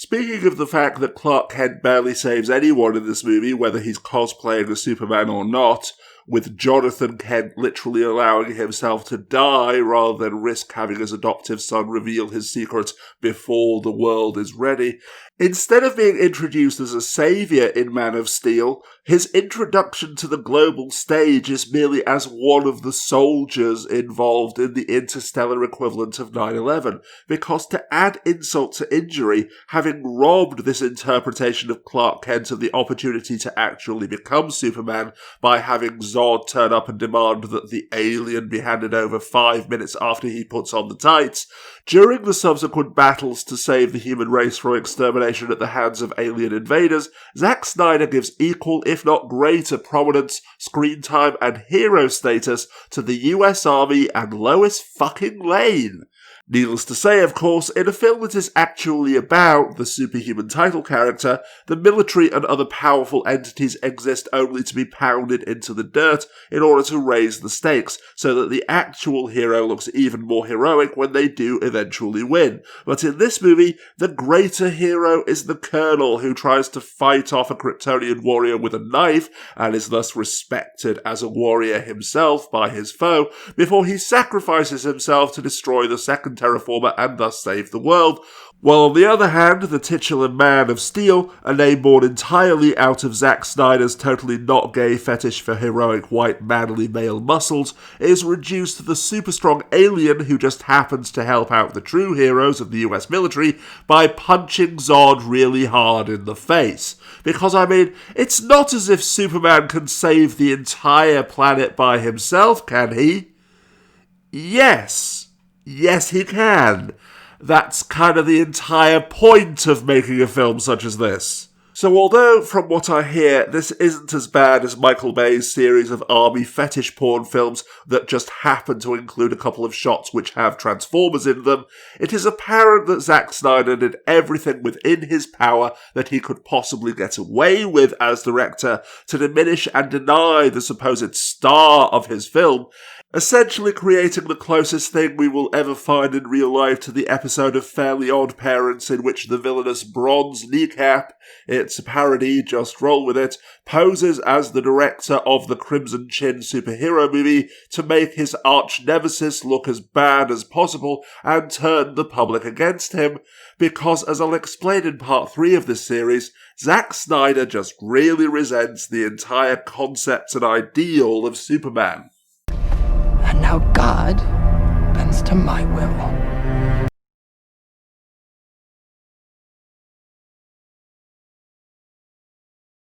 Speaking of the fact that Clark Kent barely saves anyone in this movie, whether he's cosplaying as Superman or not, with Jonathan Kent literally allowing himself to die rather than risk having his adoptive son reveal his secret before the world is ready. Instead of being introduced as a saviour in Man of Steel, his introduction to the global stage is merely as one of the soldiers involved in the interstellar equivalent of 9/11, because to add insult to injury, having robbed this interpretation of Clark Kent of the opportunity to actually become Superman by having Zod turn up and demand that the alien be handed over 5 minutes after he puts on the tights, during the subsequent battles to save the human race from extermination at the hands of alien invaders, Zack Snyder gives equal, if not greater, prominence, screen time, and hero status to the US Army and Lois fucking Lane. Needless to say, of course, in a film that is actually about the superhuman title character, the military and other powerful entities exist only to be pounded into the dirt in order to raise the stakes, so that the actual hero looks even more heroic when they do eventually win. But in this movie, the greater hero is the Colonel, who tries to fight off a Kryptonian warrior with a knife, and is thus respected as a warrior himself by his foe, before he sacrifices himself to destroy the second Terraformer and thus save the world, while on the other hand, the titular Man of Steel, a name born entirely out of Zack Snyder's totally not gay fetish for heroic white manly male muscles, is reduced to the super strong alien who just happens to help out the true heroes of the US military by punching Zod really hard in the face. Because, I mean, it's not as if Superman can save the entire planet by himself, can he? Yes, he can. That's kind of the entire point of making a film such as this. So although, from what I hear, this isn't as bad as Michael Bay's series of army fetish porn films that just happen to include a couple of shots which have Transformers in them, it is apparent that Zack Snyder did everything within his power that he could possibly get away with as director to diminish and deny the supposed star of his film, essentially creating the closest thing we will ever find in real life to the episode of Fairly Odd Parents in which the villainous Bronze Kneecap, it's a parody, just roll with it, poses as the director of the Crimson Chin superhero movie to make his arch-nemesis look as bad as possible and turn the public against him, because, as I'll explain in part 3 of this series, Zack Snyder just really resents the entire concept and ideal of Superman. And now God bends to my will.